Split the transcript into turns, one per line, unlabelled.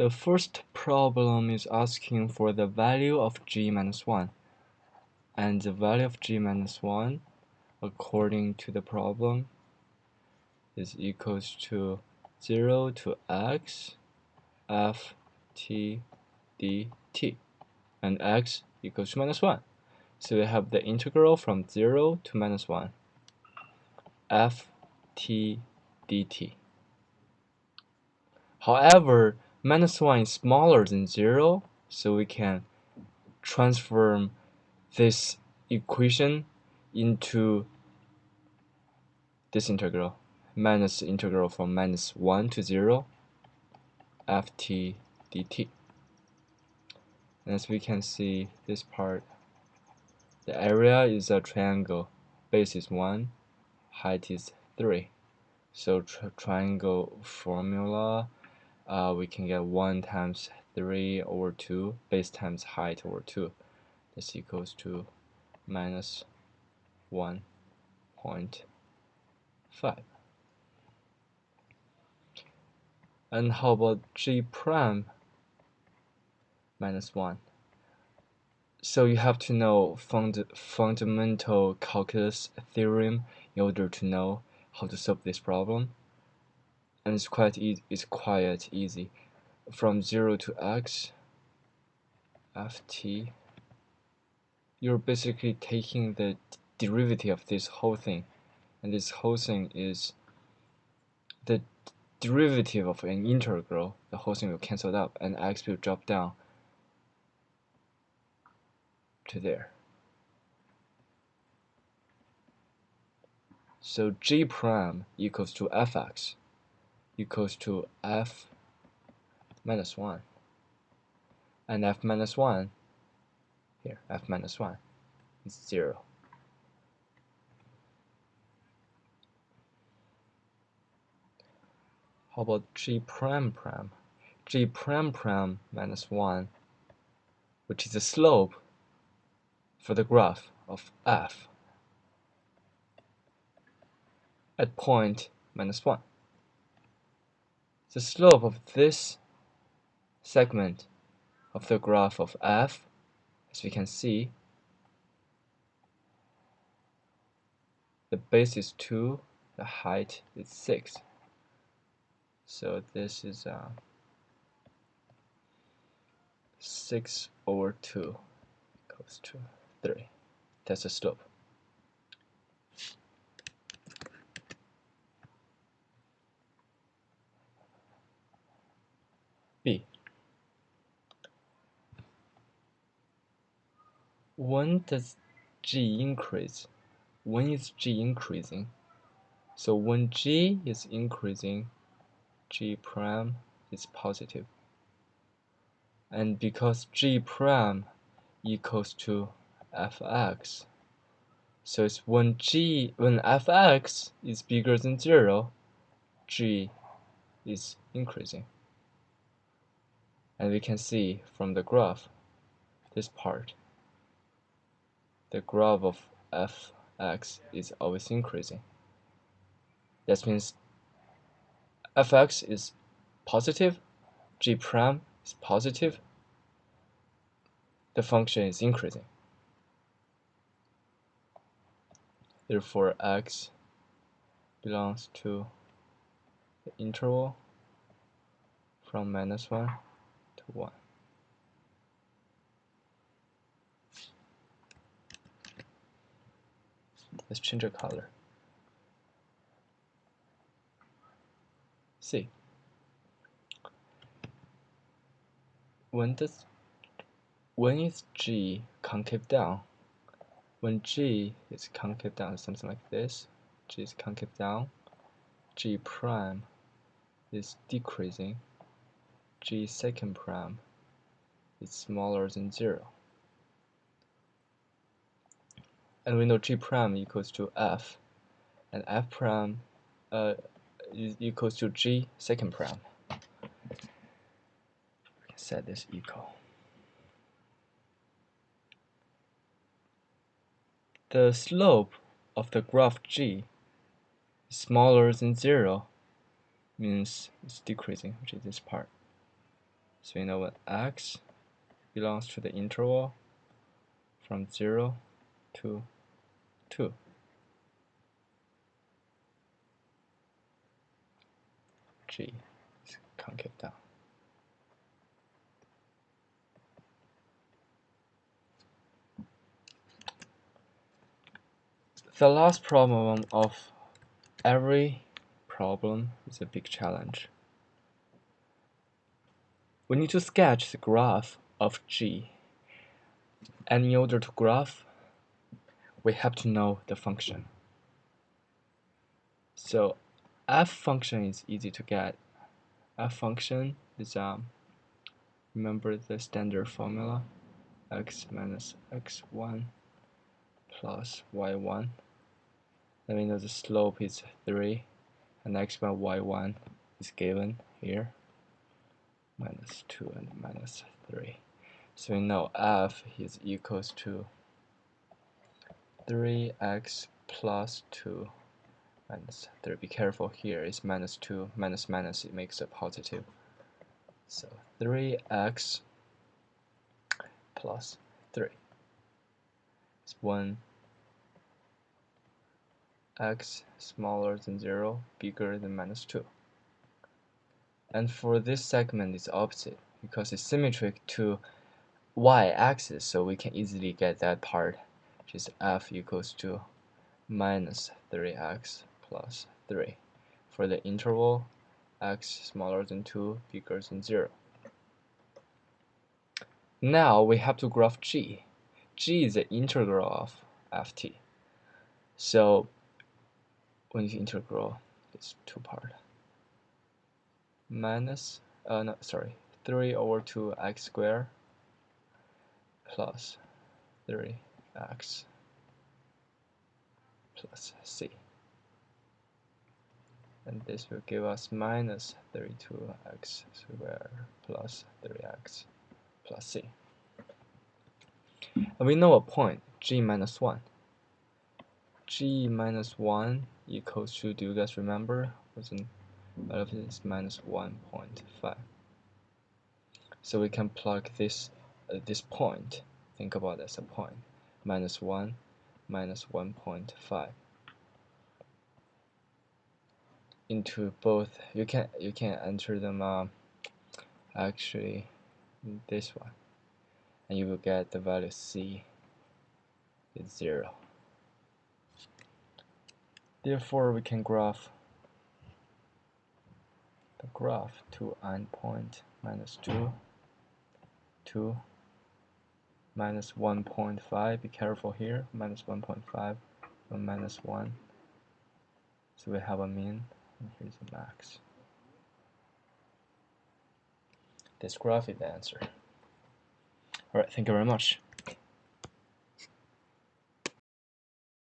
The first problem is asking for the value of g minus 1. And the value of g minus 1, according to the problem, is equals to 0 to x f t dt, and x equals to minus 1. So we have the integral from 0 to minus 1, f t dt. However, minus 1 is smaller than 0, so we can transform this equation into this integral, minus the integral from minus 1 to 0, ft dt. And as we can see, this part, the area is a triangle, base is 1, height is 3. So triangle formula, we can get 1 times 3 over 2, base times height over 2. This equals to minus 1.5. And how about g prime minus 1? So you have to know fundamental calculus theorem in order to know how to solve this problem. And it's quite easy. From 0 to x ft, you're basically taking the derivative of this whole thing, and this whole thing is the derivative of an integral. The whole thing will cancel out, and x will drop down to there. So g prime equals to fx equals to f minus 1, and f minus 1 here, f minus 1 is 0. How about g prime prime? G prime prime minus 1, which is the slope for the graph of f at point minus 1. The slope of this segment of the graph of f, as we can see, the base is 2, the height is 6. So this is 6 over 2 equals to 3. That's the slope. B. When does g increase? When is g increasing? So when g is increasing, g prime is positive. And because g prime equals to fx, so it's when fx is bigger than 0, g is increasing. And we can see from the graph, this part, the graph of fx is always increasing. That means fx is positive, g prime is positive, the function is increasing. Therefore, x belongs to the interval from minus 1 to 1. Let's change the color. C. When is g concave down? When g is concave down, something like this, g is concave down, g prime is decreasing, g second prime is smaller than 0. And we know g prime equals to f, and f prime is equals to g second prime. We can set this equal. The slope of the graph g is smaller than 0, means it's decreasing, which is this part. So we know when x belongs to the interval from 0 to 2. G is concave down. The last problem of every problem is a big challenge. We need to sketch the graph of G. And in order to graph, we have to know the function. So f function is easy to get. F function is, remember the standard formula, x minus x1 plus y1. Then we know the slope is 3, and x1, y1 is given here, minus 2 and minus 3. So we know f is equals to 3x plus 2 minus 3. Be careful here, it's minus 2, minus minus, it makes a positive. So 3x plus 3 is 1 x smaller than 0, bigger than minus 2. And for this segment, it's opposite because it's symmetric to y-axis, so we can easily get that part, which is f equals to minus 3x plus 3 for the interval x smaller than 2, bigger than 0. Now we have to graph g. G is the integral of ft. So when you integral, it's two part. Minus, 3 over 2 x squared plus 3x plus c. And this will give us minus 32x squared plus 3x plus c. And we know a point, g minus 1. G minus 1 equals to, do you guys remember? Is minus 1.5. So we can plug this point, think about it as a point, minus 1, minus 1.5 into both. You can enter them actually this one, and you will get the value c is 0. Therefore, we can graph the graph to endpoint minus 2, 2, minus 1.5. Be careful here, minus 1.5 and minus 1. So we have a mean, and here's a max. This graph is the answer. Alright, thank you very much.